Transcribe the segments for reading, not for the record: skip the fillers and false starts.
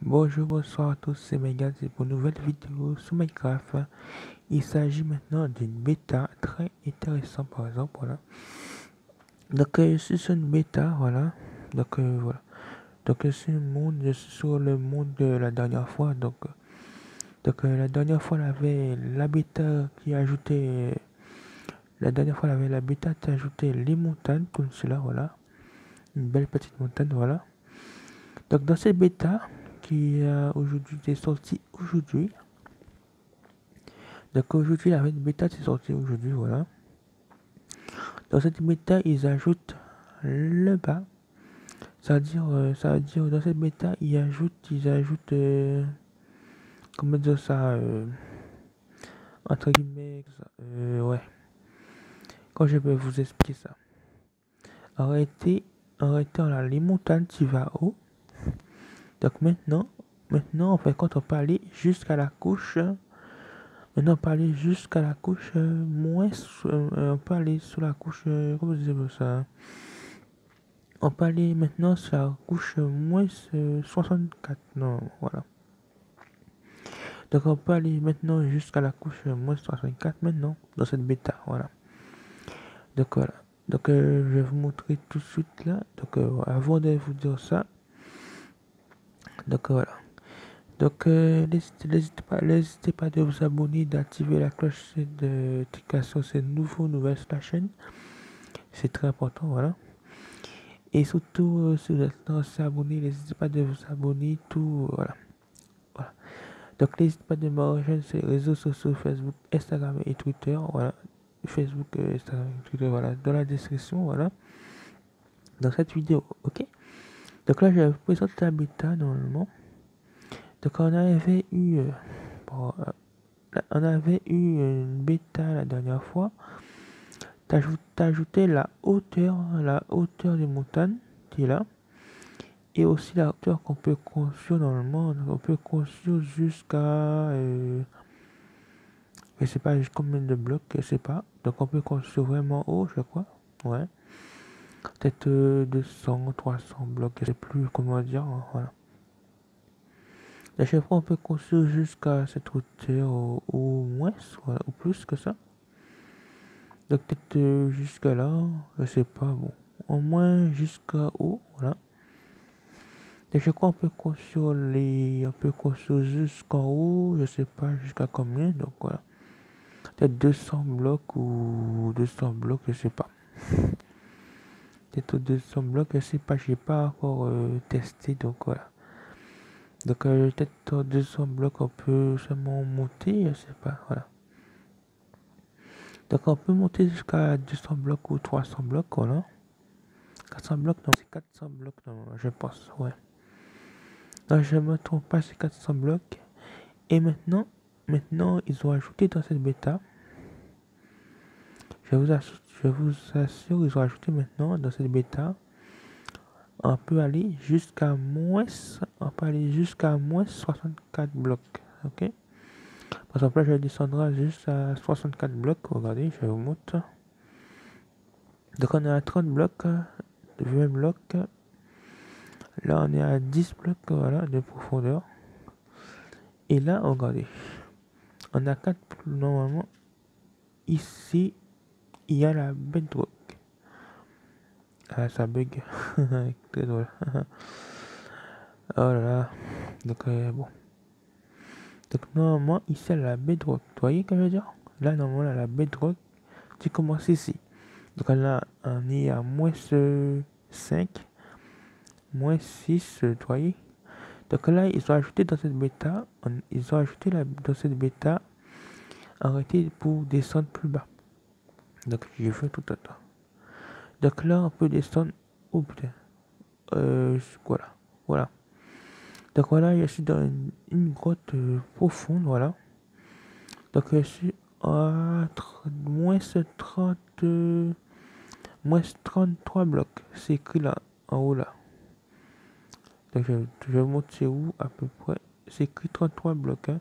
Bonjour, bonsoir à tous, c'est Megan, c'est pour une nouvelle vidéo sur Minecraft. Il s'agit maintenant d'une bêta très intéressante, par exemple, voilà. Donc, je suis sur une bêta, voilà. Donc, voilà. Donc, je suis sur le monde de la dernière fois. La dernière fois, on avait la bêta qui ajoutait. La dernière fois, on avait la bêta qui ajoutait les montagnes, comme cela, voilà. Une belle petite montagne, voilà. Donc, dans cette bêta, qui aujourd'hui est sortie aujourd'hui. Donc aujourd'hui, la bêta est sortie aujourd'hui, voilà. Dans cette bêta, ils ajoutent le bas. Ça veut dire dans cette bêta, ils ajoutent, comment dire ça, entre guillemets, ouais. Quand je vais vous expliquer ça. Arrêtez, arrêtez, on a les montagnes qui va haut. Donc maintenant, en fait, quand on peut aller jusqu'à la couche. Maintenant, on peut aller jusqu'à la couche moins. On peut aller sur la couche. Comment dire ça? On peut aller maintenant sur la couche moins 64. Non, voilà. Donc, on peut aller maintenant jusqu'à la couche moins 64 maintenant dans cette bêta. Voilà. Donc, voilà. Donc, je vais vous montrer tout de suite là. Donc, avant de vous dire ça. Donc, voilà. Donc, n'hésitez pas de vous abonner, d'activer la cloche de notification sur ces nouvelles sur la chaîne. C'est très important, voilà. Et surtout, si vous êtes abonné, n'hésitez pas de vous abonner, tout, voilà. Voilà. Donc, n'hésitez pas de me rejoindre sur les réseaux sociaux Facebook, Instagram et Twitter, voilà. Facebook, Instagram et Twitter, voilà, dans la description, voilà. Dans cette vidéo, ok. Donc là, je vais vous présenter la bêta, normalement. Donc, on avait eu une bêta la dernière fois. T'as ajouté la hauteur des montagnes, qui est là. Et aussi la hauteur qu'on peut construire normalement. On peut construire jusqu'à. Je sais pas combien de blocs, je sais pas. Donc on peut construire vraiment haut, je crois. Ouais. Peut-être 200, 300 blocs, je sais plus comment dire. Hein, voilà. À chaque fois, on peut construire jusqu'à cette hauteur ou moins, voilà, ou plus que ça. Donc peut-être jusqu'à là, je sais pas, bon. Au moins jusqu'à haut, voilà. Et je crois on peut construire jusqu'en haut, je sais pas jusqu'à combien, donc voilà. Peut-être 200 blocs ou 200 blocs, je sais pas. Peut-être 200 blocs, je sais pas, j'ai pas encore testé, donc voilà. Donc peut-être 200 blocs, on peut seulement monter, je sais pas, voilà. Donc on peut monter jusqu'à 200 blocs ou 300 blocs, voilà. 400 blocs, non, c'est 400 blocs, non, je pense, ouais. Non, je me trompe pas, c'est 400 blocs. Et maintenant, ils ont ajouté dans cette bêta, je vous assure, ils ont ajouté maintenant dans cette bêta, on peut aller jusqu'à moins 64 blocs, ok? Par exemple, là, je descendrai juste à 64 blocs, regardez, je vous montre. Donc, on est à 30 blocs, 20 blocs, là, on est à 10 blocs, voilà, de profondeur. Et là, regardez, on a 4, normalement, ici, il y a la bedrock. Ah, ça bug. Très drôle. Oh là là. Donc, bon. Donc, normalement, ici, la bedrock. Vous voyez ce que je veux dire? Là, normalement, la bedrock, tu commences ici. Donc, là, on est à moins 5, moins 6, vous voyez? Donc, là, ils ont ajouté dans cette bêta, dans cette bêta, arrêtez pour descendre plus bas. Donc, je fais tout à l'heure. Donc, là, on peut descendre. Oh putain. Voilà. Voilà. Donc voilà, je suis dans une grotte profonde, voilà. Donc je suis à moins 30, moins 33 blocs. C'est écrit là, en haut là. Donc je vais montrer où à peu près. C'est écrit 33 blocs. Hein.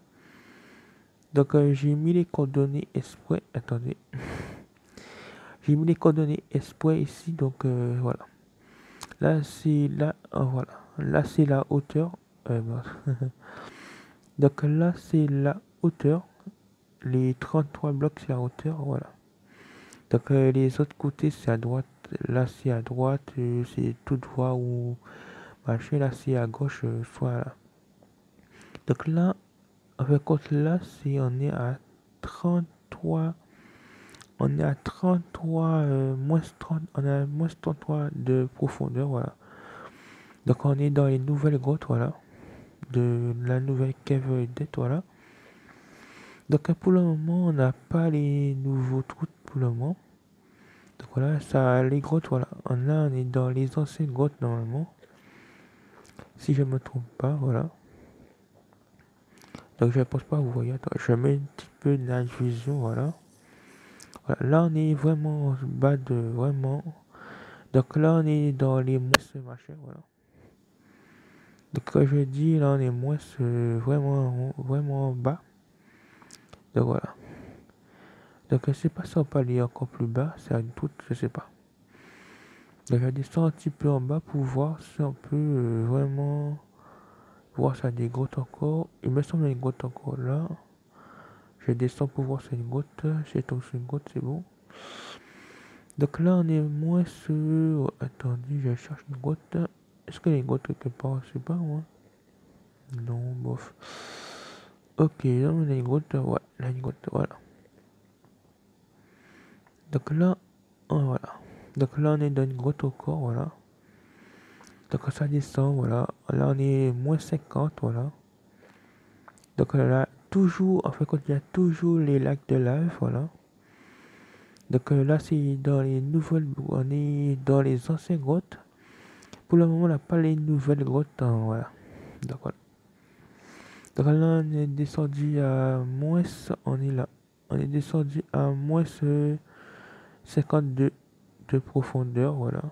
Donc j'ai mis les coordonnées exprès. Attendez. J'ai mis les coordonnées exprès ici. Donc voilà. Là c'est là, voilà. Là c'est la hauteur. merde. Donc là, c'est la hauteur. Les 33 blocs, c'est la hauteur, voilà. Donc les autres côtés, c'est à droite. Là, c'est à droite, c'est tout droit ou machin. Là, c'est à gauche, soit là. Donc là, avec contre là, c'est on est à 33. On est à 33, moins 30, on est à moins 33 de profondeur, voilà. Donc on est dans les nouvelles grottes, voilà. De la nouvelle cave d'être, voilà. Donc pour le moment, on n'a pas les nouveaux trous pour le moment. Donc voilà, ça, les grottes, voilà. Là, on est dans les anciennes grottes normalement. Si je me trompe pas, voilà. Donc je ne pense pas, vous voyez, attends, je mets un petit peu de la vision, voilà. Voilà, là on est vraiment en bas de vraiment. Donc là on est dans les moins machin, voilà. Donc quand je dis là on est moins vraiment en bas. Donc voilà. Donc je sais pas si on peut aller encore plus bas, c'est un doute, je sais pas. Donc je descends un petit peu en bas pour voir si on peut vraiment voir ça des grottes encore. Il me semble qu'il y a une grotte encore là. Je descends pour voir si c'est une grotte. Si je tombe sur une grotte, c'est bon. Donc là on est moins sur. Attendez, je cherche une grotte. Est-ce qu'il y a une grotte quelque part? Je sais pas moi. Non, bof. Ok, là on a une grotte. Ouais, là une grotte, voilà. Donc là, oh, voilà. Donc là on est dans une grotte encore, voilà. Donc ça descend, voilà. Là on est moins 50, voilà. Donc là, toujours, en fait, quand il y a toujours les lacs de lave, voilà. Donc là c'est dans les nouvelles, on est dans les anciennes grottes. Pour le moment on n'a pas les nouvelles grottes, hein, voilà. Donc voilà. Donc là on est descendu à moins, on est là. On est descendu à moins 52 de profondeur, voilà.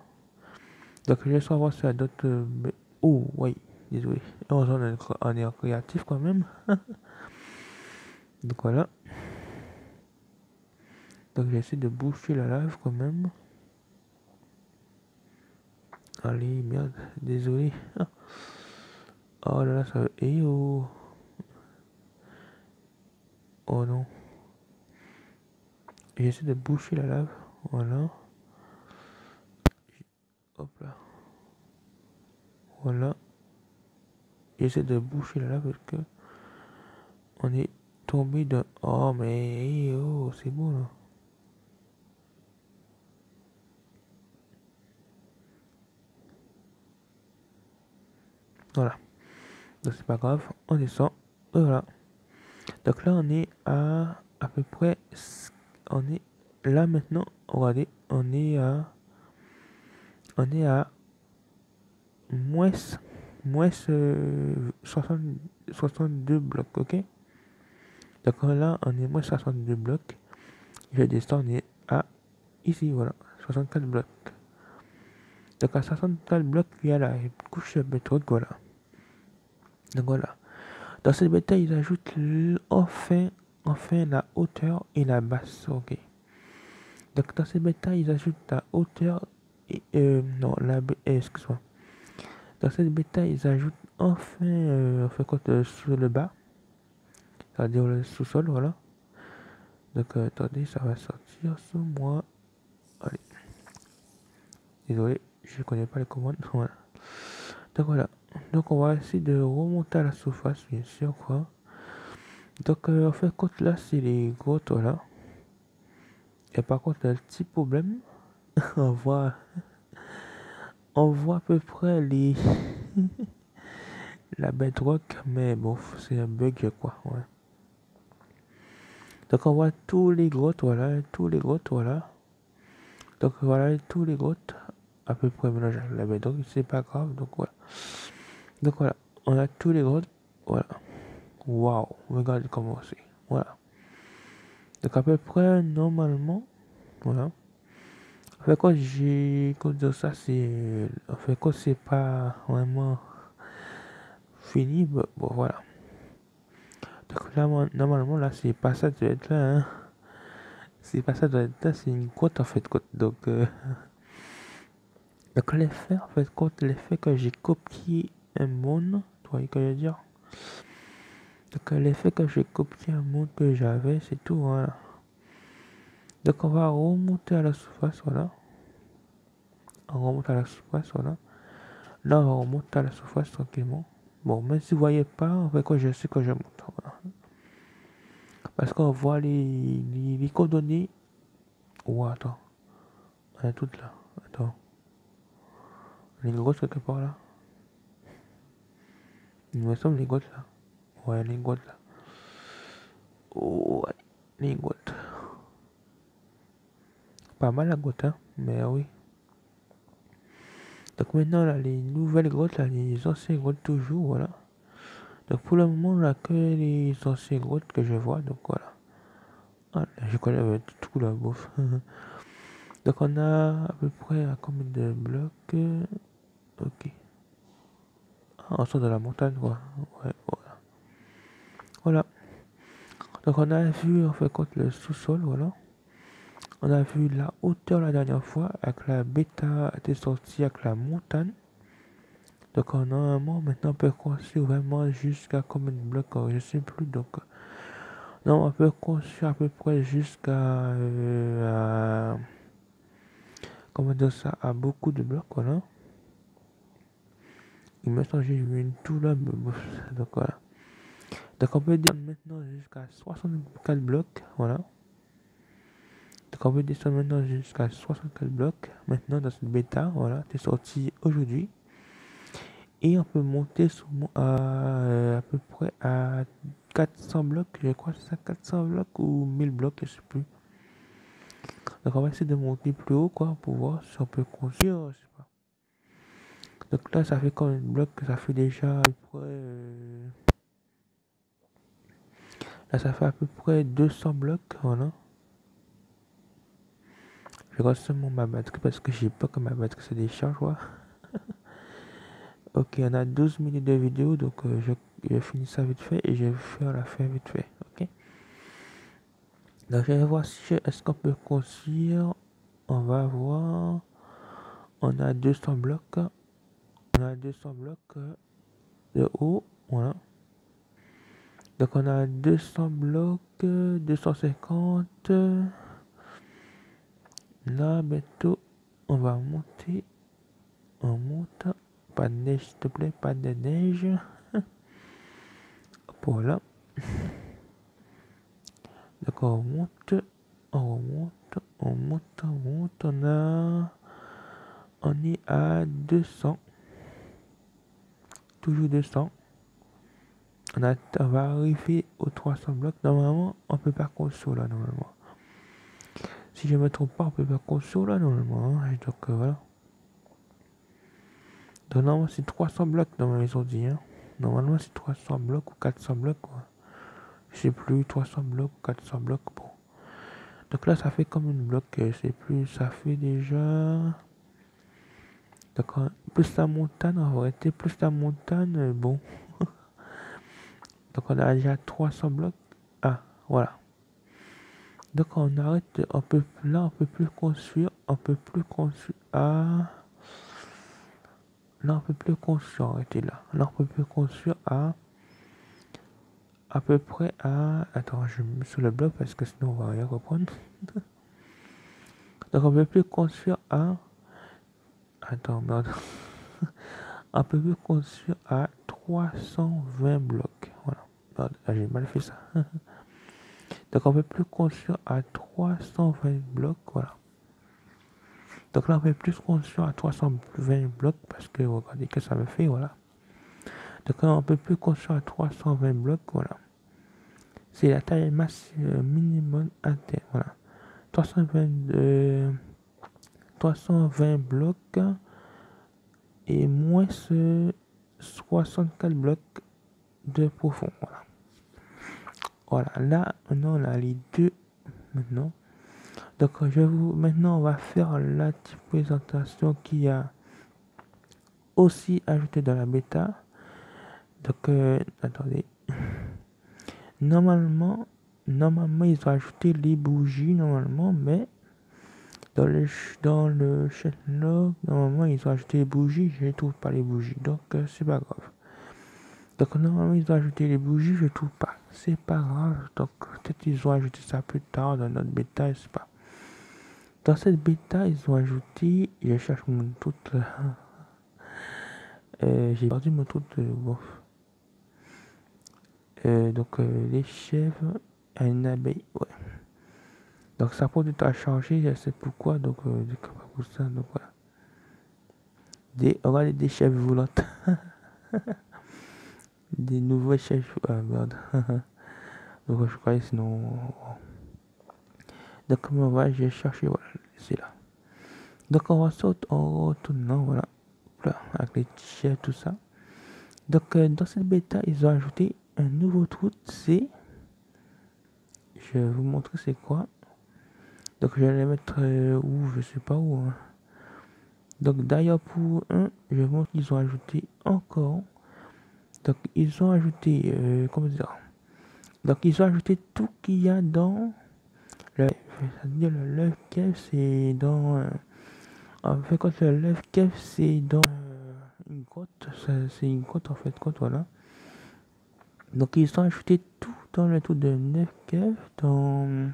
Donc je vais savoir si y a d'autres. Oh, oui, désolé. Heureusement, on est en créatif quand même. Donc voilà. Donc j'essaie de boucher la lave quand même. Allez, merde, désolé. Oh là là, ça. Eh oh. Oh non. J'essaie de boucher la lave. Voilà. Hop là. Voilà. J'essaie de boucher la lave parce que on est tombé de. Oh mais eh oh, c'est bon là. Voilà. Donc c'est pas grave. On descend. Et voilà. Donc là on est à peu près. On est là maintenant. Regardez. On est à moins 60, 62 blocs, ok? Donc là, on est moins 62 blocs. Je descends, on est à ici, voilà, 64 blocs. Donc à 64 blocs, il y a la couche méthode, voilà. Donc voilà. Dans cette bêta, ils ajoutent enfin la hauteur et la basse, ok? Donc dans cette bêta, ils ajoutent la hauteur et non, excuse-moi. Dans cette bêta, ils ajoutent sur le bas, c'est-à-dire le sous-sol, voilà. Donc attendez, ça va sortir sur moi. Allez. Désolé, je connais pas les commandes. Voilà. Donc voilà. Donc on va essayer de remonter à la surface, bien sûr, quoi. Donc en fait, quand là, c'est les grottes, voilà. Et par contre, un petit problème. on voit, on voit à peu près la bedrock, mais bon, c'est un bug, quoi. Ouais. Donc on voit tous les grottes, voilà, Donc voilà, tous les grottes à peu près mélangés avec la bedrock, c'est pas grave, donc voilà. Donc voilà, on a tous les grottes, voilà. Waouh, regardez comment c'est, voilà. Donc à peu près, normalement, voilà. En fait, quand dire ça, c'est, en fait, quand c'est pas vraiment fini, bon, voilà. Donc là, normalement, là, c'est pas ça de être là, hein. C'est pas ça de être là, c'est une grotte, en fait, donc... Donc l'effet, en fait, quand l'effet que j'ai copié un monde, voyez ce que je veux dire. Donc l'effet que j'ai copié un monde que j'avais, c'est tout, voilà. Donc on va remonter à la surface, voilà. On remonte à la surface, voilà. Là on remonte à la surface tranquillement. Bon, même si vous voyez pas, en fait quoi, je sais que je monte, voilà. Parce qu'on voit les coordonnées. Oh attends, elle est toute là. Attends. Elle est grosse quelque part là. Il me semble les gouttes là. Ouais, les gouttes là. Oh, ouais, les gouttes. Pas mal la goutte, hein. Mais oui. Donc maintenant, là, les nouvelles grottes, là, les anciennes grottes toujours, voilà. Donc pour le moment, là, que les anciennes grottes que je vois, donc voilà. Ah, je connais tout la bouffe. Donc on a à peu près à combien de blocs ok. Ah, on sort de la montagne, quoi. Ouais, voilà. Voilà. Donc on a vu, en fait, compte le sous-sol, voilà. On a vu la hauteur la dernière fois, avec la bêta était sortie avec la montagne. Donc normalement, maintenant on peut construire vraiment jusqu'à combien de blocs, je sais plus. Donc non, on peut construire à peu près jusqu'à comment dire ça, à beaucoup de blocs, voilà. Il me semble que j'ai vu une tour là, donc voilà. Donc on peut dire maintenant jusqu'à 64 blocs, voilà. Donc on peut descendre maintenant jusqu'à 64 blocs, maintenant dans cette bêta, voilà, c'est sorti aujourd'hui. Et on peut monter à peu près à 400 blocs, je crois que c'est ça, 400 blocs ou 1000 blocs, je sais plus. Donc on va essayer de monter plus haut, quoi, pour voir si on peut construire, je sais pas. Donc là, ça fait combien de blocs? Ça fait déjà à peu près... Là, ça fait à peu près 200 blocs, voilà. Je regarde seulement ma batterie parce que j'ai pas que ma batterie se décharge, quoi. Ok, on a 12 minutes de vidéo, donc je finis ça vite fait et je vais faire la fin vite fait, ok. Donc je vais voir si est-ce qu'on peut construire. On va voir. On a 200 blocs. On a 200 blocs de haut, voilà. Donc on a 200 blocs, 250. Là, bientôt, on va monter. On monte. Pas de neige, s'il te plaît, pas de neige. Voilà. Donc on monte. On remonte. On monte, on monte. On est à 200. Toujours 200. On va arriver aux 300 blocs. Normalement, on peut pas construire là, normalement. Si je me trompe pas, on peut pas construire là, normalement. Hein. Donc, voilà. Donc, normalement, c'est 300 blocs, normalement, ils ont dit. Hein. Normalement, c'est 300 blocs ou 400 blocs, quoi. Je sais plus, 300 blocs ou 400 blocs. Bon. Donc là, ça fait comme une bloc. Je sais plus, ça fait déjà... Donc, plus la montagne, en réalité, plus la montagne, bon. Donc, on a déjà 300 blocs. Ah, voilà. Donc on arrête, là on peut plus construire, là on peut plus construire, arrêtez là. Là on peut plus construire à peu près à, attends je me mets sur le bloc parce que sinon on va rien reprendre. Donc on peut plus construire attends merde, on peut plus construire à 320 blocs, voilà. Merde, là, j'ai mal fait ça. Donc on peut plus construire à 320 blocs, voilà. Donc là, on peut plus construire à 320 blocs parce que regardez que ça me fait, voilà. Donc là, on peut plus construire à 320 blocs, voilà. C'est la taille minimum à terre, voilà. 320 blocs et moins 64 blocs de profond, voilà. Voilà, là, maintenant, on a les deux, maintenant. Donc, maintenant, on va faire la petite présentation qui a aussi ajouté dans la bêta. Donc, attendez. Normalement, ils ont ajouté les bougies, normalement, mais dans le channel, normalement, ils ont ajouté les bougies, je ne trouve pas les bougies, donc c'est pas grave. Donc normalement ils ont ajouté les bougies, je trouve pas. C'est pas grave. Donc peut-être ils ont ajouté ça plus tard dans notre bêta, je sais pas. Dans cette bêta, ils ont ajouté, je cherche mon tout, j'ai perdu mon tout, bon. Donc les chèvres, une abeille, ouais. Donc ça peut tout à changer, je sais pourquoi, donc c'est pas pour ça, donc voilà. Regardez des chèvres volantes. Des nouvelles chèvres, ah merde. Donc je croyais sinon. Donc on va, j'ai cherché, voilà, c'est là. Donc on va sauter en retournant, voilà. Là, avec les chèvres, tout ça. Donc dans cette bêta, ils ont ajouté un nouveau truc, c'est. Je vais vous montrer c'est quoi. Donc je vais les mettre où, je sais pas où. Hein. Donc d'ailleurs pour un, je vais vous montrer qu'ils ont ajouté encore. Donc ils ont ajouté, comment dire. Donc ils ont ajouté tout qu'il y a dans le, c'est-à-dire le Love Cave, c'est dans. En fait, quand le Love Cave, c'est dans une grotte. C'est une grotte en fait, grotte, voilà. Donc ils ont ajouté tout dans le tout de Love Cave, dans.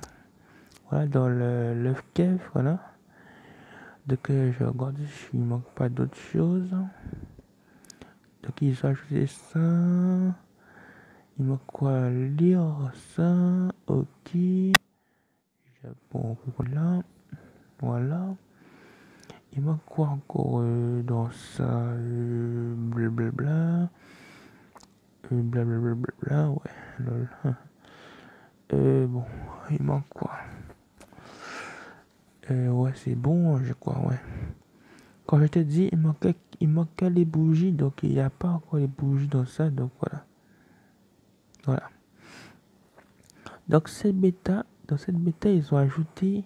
Voilà, dans le Love Cave, voilà. Donc je regarde s'il ne manque pas d'autres choses. Donc ils ont ajouté ça. Il manque quoi? Lire ça. Ok. Bon, voilà. Voilà. Il manque quoi encore dans ça? Blablabla. Blablabla. Ouais. Lol. Bon, il manque quoi? Ouais, c'est bon, je crois, ouais. Quand je te dis, il manquait les bougies, donc il n'y a pas encore les bougies dans ça, donc voilà. Voilà. Donc dans cette bêta, ils ont ajouté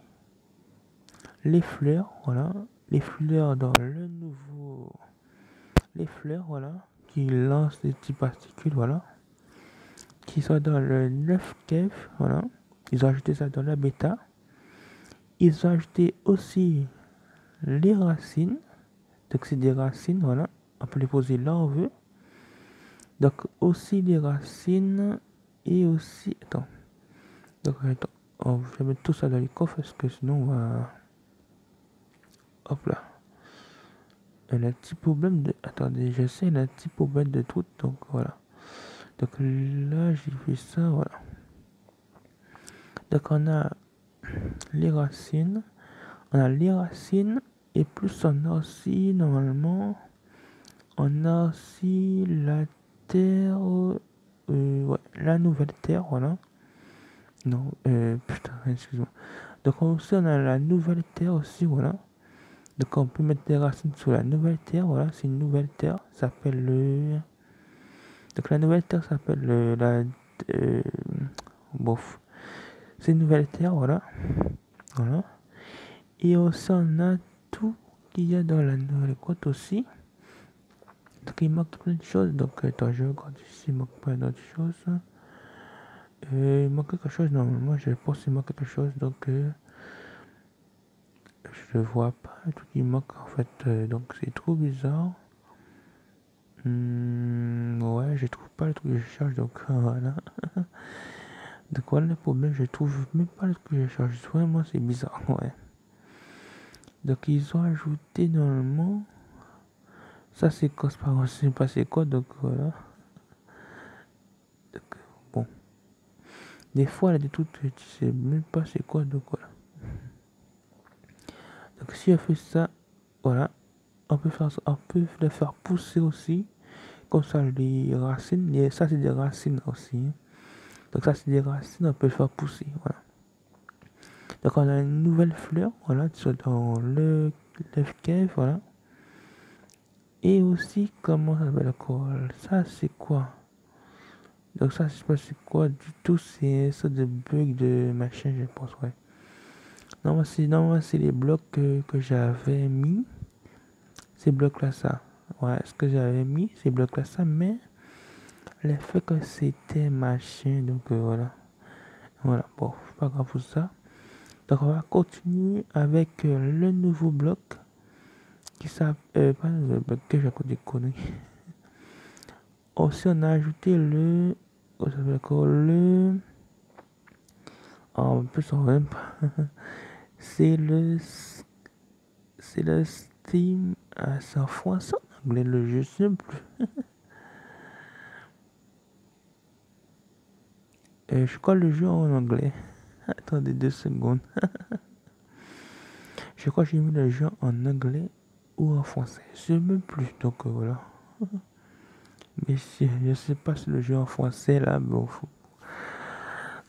les fleurs, voilà. Les fleurs dans le nouveau. Les fleurs, voilà. Qui lancent des petites particules, voilà. Qui sont dans le 9 cave, voilà. Ils ont ajouté ça dans la bêta. Ils ont ajouté aussi les racines. Donc c'est des racines, voilà. On peut les poser là où on veut. Donc aussi les racines et aussi. Attends. Donc attends. On va mettre tout ça dans les coffres parce que sinon on va. Hop là. Elle a un petit problème de. Attendez, je sais, elle a un petit problème de tout. Donc voilà. Donc là j'ai fait ça, voilà. Donc on a les racines. On a les racines. Et plus on a aussi normalement. On a aussi la terre. Ouais, la nouvelle terre, voilà. Non, putain, excuse-moi. Donc aussi on a la nouvelle terre aussi, voilà. Donc on peut mettre des racines sur la nouvelle terre, voilà. C'est une nouvelle terre, ça s'appelle le. Donc la nouvelle terre s'appelle la. Bof. C'est une nouvelle terre, voilà. Voilà. Et aussi on a tout qu'il y a dans la nouvelle grotte aussi. Donc il manque plein de choses. Donc attends, je regarde ici, il manque pas d'autres choses. Il manque quelque chose normalement, je pense qu'il manque quelque chose. Donc je vois pas tout qui manque en fait. Donc c'est trop bizarre. Ouais, je trouve pas le truc que je cherche. Donc voilà. Donc voilà le problème, je trouve même pas le truc que je cherche. Vraiment c'est bizarre, ouais. Donc ils ont ajouté normalement. Ça c'est quoi, c'est pas c'est quoi, donc voilà. Donc, bon. Des fois, il y a des trucs que tu sais même pas c'est quoi, donc voilà. Donc si on fait ça, voilà. On peut faire ça, on peut le faire pousser aussi. Comme ça, les racines, ça c'est des racines aussi. Hein. Donc ça c'est des racines, on peut le faire pousser, voilà. Donc on a une nouvelle fleur, voilà, dans le cave, voilà. Et aussi, comment ça s'appelle encore? Ça c'est quoi? Donc ça, je sais pas c'est quoi du tout, c'est ça de bug de machin, je pense, ouais. Normalement, c'est les blocs que j'avais mis. Ces blocs-là, ça. Ouais, ce que j'avais mis, ces blocs-là, ça, mais le fait que c'était machin, donc voilà. Voilà, bon, c'est pas grave pour ça. Donc on va continuer avec le nouveau bloc qui s'appelle, pas le nouveau bloc que j'ai encore des conneries. Aussi, on a ajouté le. Comment ça s'appelle encore le. En plus, on va même pas. C'est le. C'est le Steam. Ah, c'est en français, en anglais, le jeu, je sais plus. Je crois le jeu en anglais. Attendez 2 secondes. Je crois que j'ai mis le jeu en anglais ou en français. Je sais même plus. Donc voilà. Mais si, je sais pas si le jeu en français là, bon.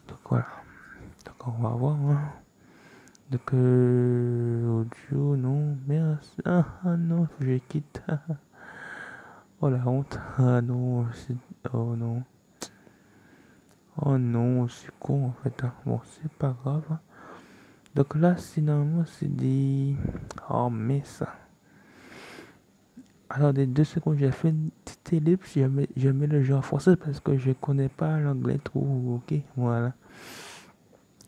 Donc voilà. Donc on va voir. Hein. Donc audio, non. Merci. Ah non, faut que je quitte. Oh la honte. Ah non, oh non. Oh non, c'est con en fait. Hein. Bon, c'est pas grave. Hein. Donc là, normalement, c'est des. Oh, mais ça. Alors, des 2 secondes, j'ai fait une petite ellipse. Je mets le jeu en français parce que je connais pas l'anglais trop. Ok, voilà.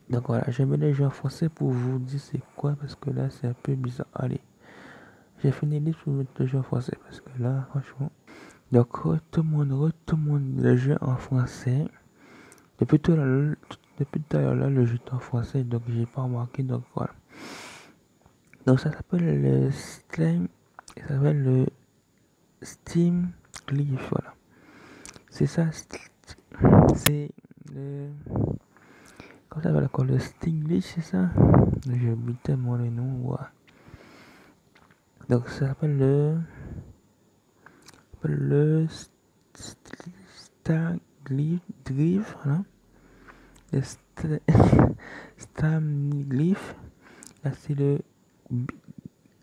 Donc voilà, je mets le jeu en français pour vous dire c'est quoi parce que là, c'est un peu bizarre. Allez, j'ai fait une ellipse pour mettre le jeu en français parce que là, franchement. Donc, retourne le jeu en français. Depuis tout à l'heure, là, le jeu est en français, donc j'ai pas remarqué. Donc voilà. Donc ça s'appelle le Steam. Ça s'appelle le Steam Glyph, voilà. C'est ça, c'est le. Comment ça s'appelle encore le Steam Glyph, c'est ça? J'ai oublié tellement les noms, ouais. Donc ça s'appelle le Star Glyph, voilà. Le Steam Glyph, là c'est le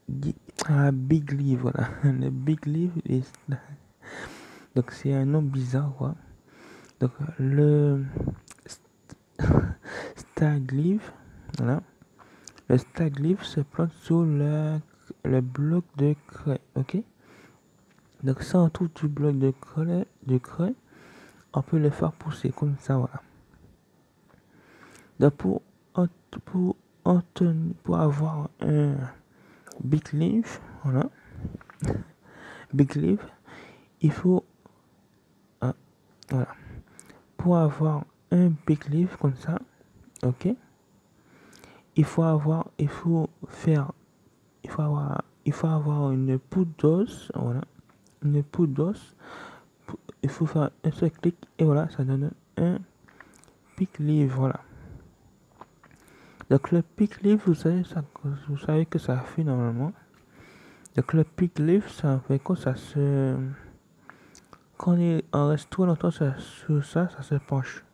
Big Leaf, voilà. Le Big Leaf, donc c'est un nom bizarre, quoi. Donc le Staglyph, voilà. Le Staglyph se plante sur le bloc de craie, ok. Donc ça on trouve du bloc de craie, on peut le faire pousser comme ça, voilà. Donc pour avoir un Big Leaf, voilà. Big Leaf, il faut voilà. Pour avoir un Big Leaf comme ça, ok, il faut avoir une poudre d'os, voilà, une poudre d'os. Il faut faire un seul clic et voilà, ça donne un Big Leaf, voilà. Donc le Big Leaf, vous savez que ça fait normalement. Donc le Big Leaf, ça fait quoi, ça se, quand on reste trop longtemps sur ça, ça se penche.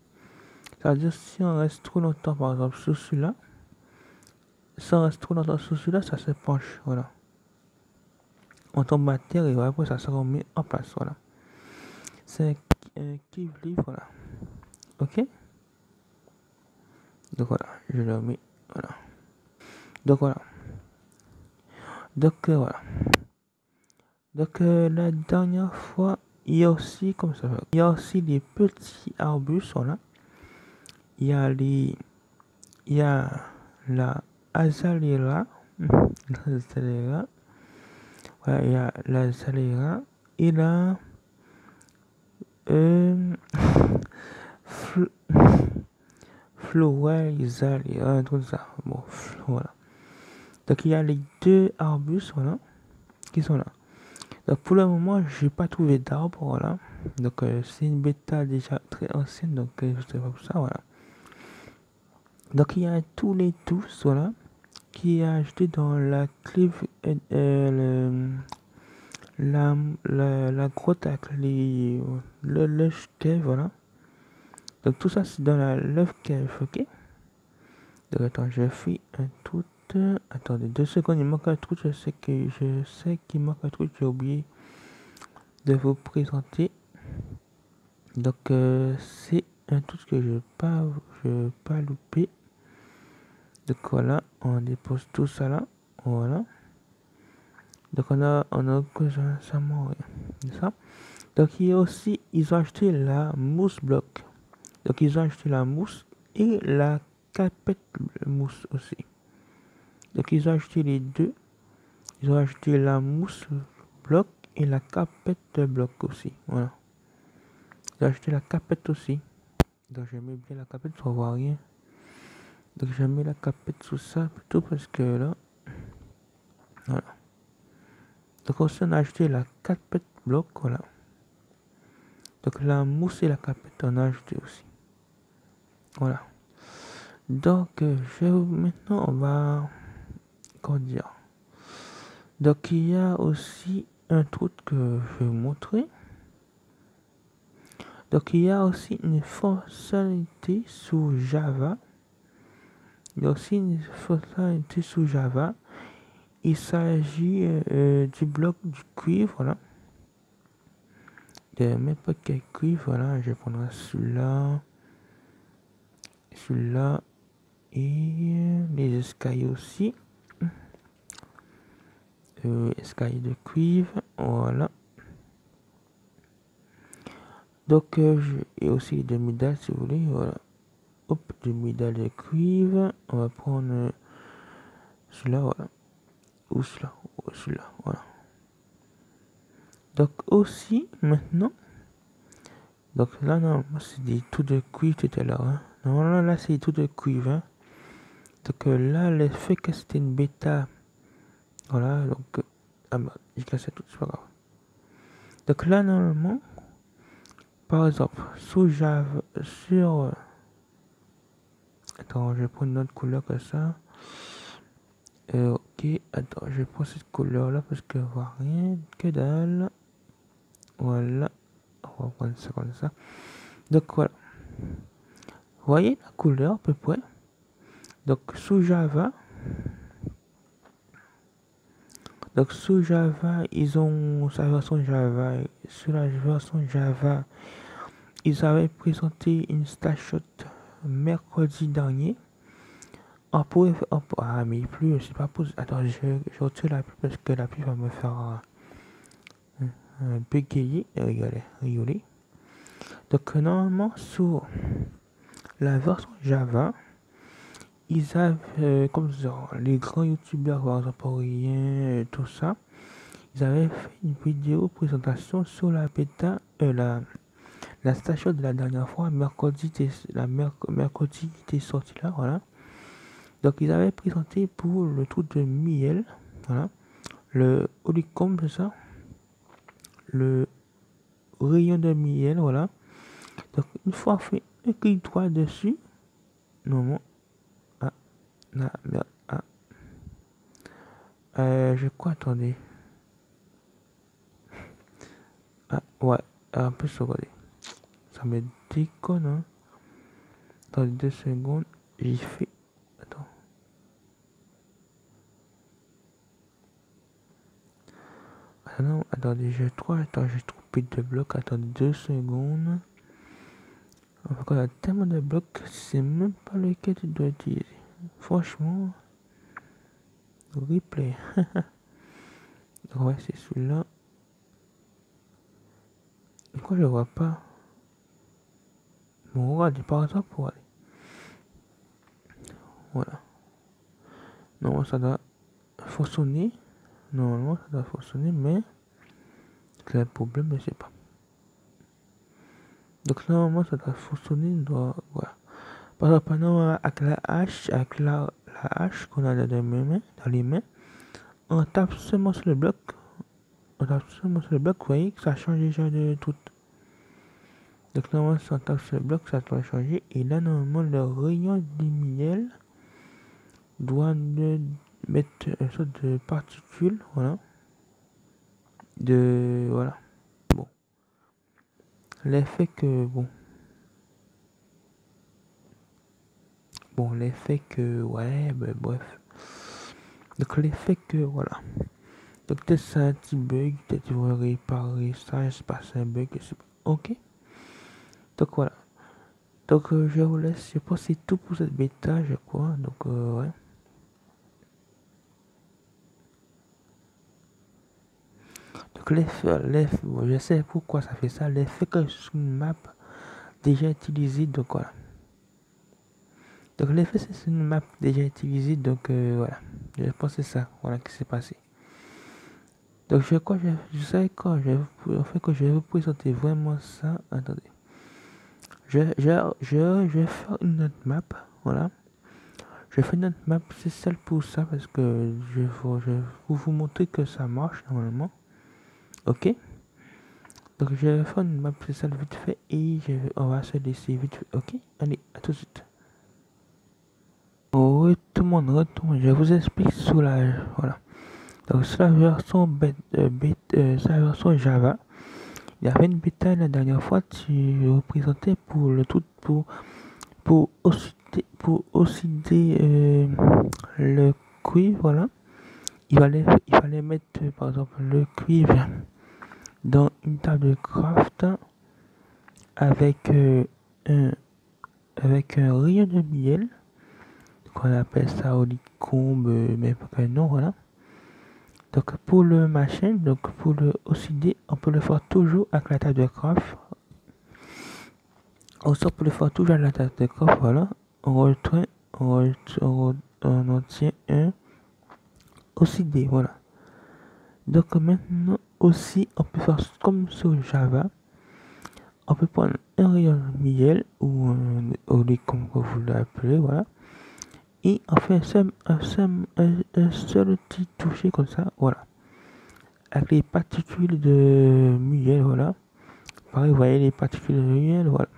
C'est-à-dire si on reste trop longtemps par exemple sur celui-là, si on reste trop longtemps sur celui-là, ça se penche, voilà. On tombe à terre et après ça se remet en place, voilà. C'est un Kivli, voilà. Ok. Donc voilà, je le mets, voilà. Donc voilà. Donc voilà. Donc la dernière fois, il y a aussi, comme ça, il y a aussi des petits arbustes, voilà. Il y a les, il y a la azalea, l'azalea, voilà, il y a l'azalea et la Floralia, un truc ça. Bon, voilà. Donc il y a les 2 arbustes, voilà, qui sont là. Donc pour le moment, j'ai pas trouvé d'arbre, voilà. Donc c'est une bêta déjà très ancienne, donc je sais pas pour ça, voilà. Donc il y a tous les tous, voilà, qui est ajouté dans la clive, la grotte avec le cave, voilà. Donc tout ça c'est dans la love cave, ok. Donc attends, je fais un tout. Attendez 2 secondes, il manque un truc, je sais qu'il manque un truc, j'ai oublié de vous présenter. Donc c'est un truc que je vais pas louper. Donc voilà, on dépose tout ça là, voilà. Donc on a ça rien. Ça. Donc il y a aussi, ils ont acheté la mousse bloc. Donc ils ont acheté la mousse et la carpette mousse aussi. Donc ils ont acheté les deux. Ils ont acheté la mousse bloc et la carpette bloc aussi. Voilà. J'ai acheté la capette aussi. Donc je mets bien la capette pour voir rien. Donc je mets la capette sous ça plutôt parce que là. Voilà. Donc aussi on a acheté la capette bloc, voilà. Donc la mousse et la capette on a acheté aussi. Voilà. Donc maintenant on va. Comment dire. Donc il y a aussi un truc que je vais vous montrer. Donc il y a aussi une fonctionnalité sous Java. Il y a aussi une fonctionnalité sous Java. Il s'agit du bloc du cuivre, voilà. De même pas quel cuivre, voilà. Je prendrai celui-là. Celui-là. Et les escaliers aussi. Escalier de cuivre, voilà. Donc et aussi les demi-dalles si vous voulez, voilà. Hop, demi-dalles de cuivre. On va prendre celui-là, voilà. Ou celui-là, ou celui-là, voilà. Donc aussi maintenant, donc là normalement c'est des trous de cuivre tout à l'heure, hein. Normalement là c'est des trous de cuivre, hein. Donc là le fait que c'était une bêta, voilà, donc ah bah j'ai cassé tout, c'est pas grave. Donc là normalement, par exemple sous Java, sur attends, je vais prendre une autre couleur que ça. Ok, attends, je vais prendre cette couleur là parce que voit rien, que dalle. Voilà, on va prendre ça comme ça. Donc voilà, vous voyez la couleur à peu près. Donc sous Java, ils ont sa version Java. Sur la version Java, ils avaient présenté une snapshot mercredi dernier. Ah mais plus, c'est pas possible. Attends, je retire la pub parce que la pub va me faire bégayer et rigoler. Donc normalement sur la version Java, ils avaient, comme ça, les grands youtubeurs, par exemple, rien, tout ça, ils avaient fait une vidéo présentation sur la bêta, la station de la dernière fois, mercredi était sorti là, voilà. Donc ils avaient présenté pour le truc de miel, voilà, le honeycomb, c'est ça, le rayon de miel, voilà. Donc une fois fait un clic droit dessus, normalement, ah, merde, je crois, attendez. Ah, ouais, un peu sauvegardé. Ça me déconne, hein. Dans 2 secondes, j'ai fait. Attends. Ah non, attendez, j'ai trompé de blocs. Attendez 2 secondes. Encore, il y a tellement de blocs, c'est même pas lequel tu dois utiliser. Franchement, replay. Ouais, c'est celui-là. Pourquoi je vois pas? Bon, regardez par exemple pour aller. Voilà. Non, ça doit fonctionner. Normalement, ça doit fonctionner, mais c'est le problème, je sais pas. Donc, normalement, ça doit fonctionner. Voilà. Par exemple, maintenant, avec la hache qu'on a dans les mains, on tape seulement sur le bloc. Vous voyez que ça change déjà de tout. Donc, normalement, si on tape sur le bloc, ça doit changer. Et là, normalement, le rayon du miel doit mettre une sorte de particule, voilà. Voilà. Bon. L'effet que, l'effet que, ouais, ben, bref. Donc, l'effet que, voilà. Donc, peut-être c'est un petit bug, peut-être ils vont réparer ça, je sais pas, c'est un bug, je sais pas. Ok. Donc, voilà. Donc, je vous laisse, je pense que c'est tout pour cette bêta, je crois. Donc, ouais. Donc, bon, je sais pourquoi ça fait ça. L'effet que sur une map déjà utilisée, donc voilà. Donc, l'effet c'est sur une map déjà utilisée, donc voilà. Je pense que c'est ça, voilà, qui s'est passé. Donc, je sais quand je vais vous présenter vraiment ça. Attendez. je vais faire une autre map, voilà. Je fais une autre map, c'est celle pour ça, parce que je vais vous montrer que ça marche normalement. Ok. Donc je vais faire une map spéciale vite fait et on va se laisser vite fait. Ok, allez, à tout de suite. Oui, tout le monde, je vous explique sur la... Voilà. Donc sur la version, sur la version Java, il y avait une bêta la dernière fois, tu représentais pour le tout, pour oxyder le cuivre, voilà. Il fallait mettre par exemple le cuivre dans une table de craft avec un rayon de miel, qu'on appelle ça olicombe, mais pas que non, voilà. Donc pour le machin, donc pour le oxyder, on peut le faire toujours avec la table de craft. On sort pour le faire toujours avec la table de craft, voilà. On obtient un oxydé, voilà. Donc maintenant aussi, on peut faire comme sur Java. On peut prendre un rayon de miel ou un olicombe comme vous l'appelez, voilà. Et on fait un seul petit toucher comme ça, voilà. Avec les particules de miel, voilà. Pareil, vous voyez les particules de miel, voilà.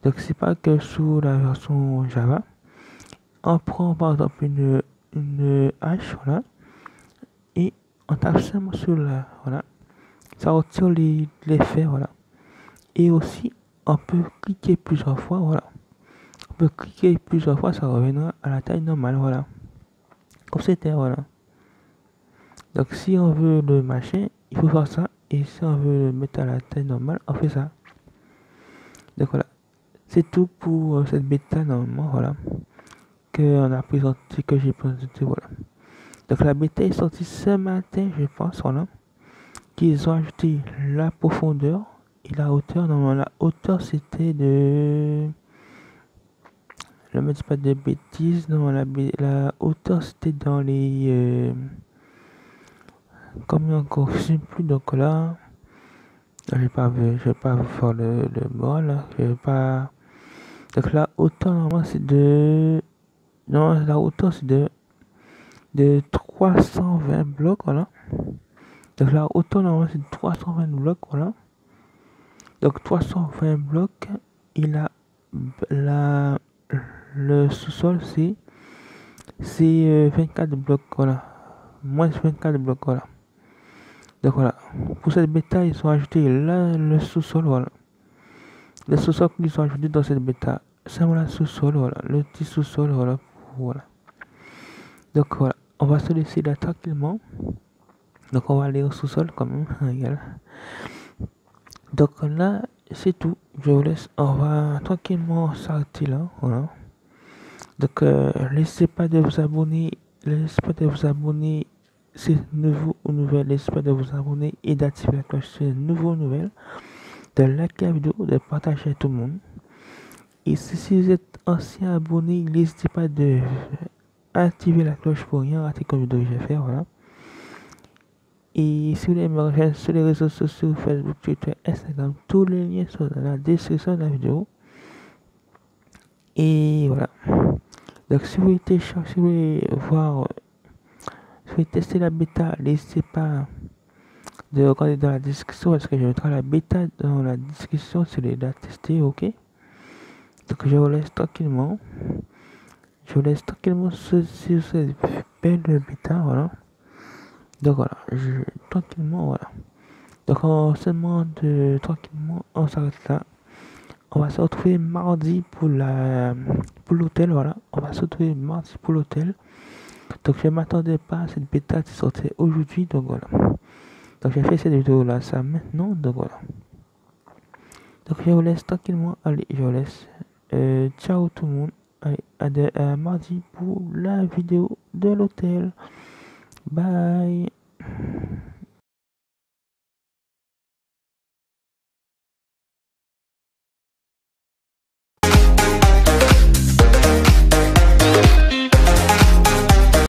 Donc c'est pas que sous la version Java. On prend par exemple une hache, voilà. Et on tape seulement sur la, voilà. Ça retire l'effet, voilà. Et aussi, on peut cliquer plusieurs fois, voilà. On peut cliquer plusieurs fois, ça reviendra à la taille normale, voilà. Comme c'était, voilà. Donc si on veut le machin, il faut faire ça. Et si on veut le mettre à la taille normale, on fait ça. Donc voilà. C'est tout pour cette bêta normalement, voilà. Que on a présenté, que j'ai présenté, voilà. Donc la bêta est sortie ce matin, je pense, voilà. Qu'ils ont ajouté la profondeur et la hauteur. Normalement la hauteur c'était de... Je ne dis pas de bêtises, non, la hauteur c'était dans les... combien encore, je sais plus, donc là... Je vais pas vous faire le mot là, je vais pas... Donc la hauteur normalement c'est de... Non, la hauteur c'est de 320 blocs, voilà. Donc la hauteur normalement c'est de 320 blocs, voilà. Donc 320 blocs, et le sous-sol c'est 24 blocs, voilà. Moins 24 blocs, voilà. Donc voilà. Pour cette bêta, ils ont ajouté là le sous-sol, voilà. Le sous-sol qu'ils ont ajouté dans cette bêta, c'est le sous-sol, voilà. Le petit sous-sol, voilà. Voilà. Donc voilà. On va se laisser là tranquillement. Donc on va aller au sous-sol quand même. Regarde. Donc là, c'est tout. Je vous laisse. On va tranquillement s'arrêter là. Voilà. Donc laissez pas de vous abonner. Laissez pas de vous abonner. C'est nouveau ou nouvelle. Laissez pas de vous abonner et d'activer la cloche si c'est nouveau ou nouvelle. De liker la vidéo, de partager à tout le monde. Et si vous êtes ancien abonné, n'hésitez pas de activer la cloche pour rien rater comme vidéo que je vais faire. Voilà. Et si vous voulez me rejoindre sur les réseaux sociaux, Facebook, Twitter, Instagram, tous les liens sont dans la description de la vidéo. Et voilà. Donc si vous voulez voir, si vous voulez tester la bêta, n'hésitez pas de regarder dans la description parce que je mettrai la bêta dans la description si vous voulez la tester, ok. Donc je vous laisse tranquillement. Je vous laisse tranquillement sur cette belle bêta, voilà. Donc voilà, tranquillement, voilà. Donc seulement tranquillement, on s'arrête là. On va se retrouver mardi pour l'hôtel, voilà. On va se retrouver mardi pour l'hôtel. Donc je m'attendais pas à cette bêta qui sortait aujourd'hui, donc voilà. Donc j'ai fait cette vidéo là, ça maintenant, donc voilà. Donc je vous laisse tranquillement, allez, je vous laisse. Ciao tout le monde. Allez, à mardi pour la vidéo de l'hôtel. Bye.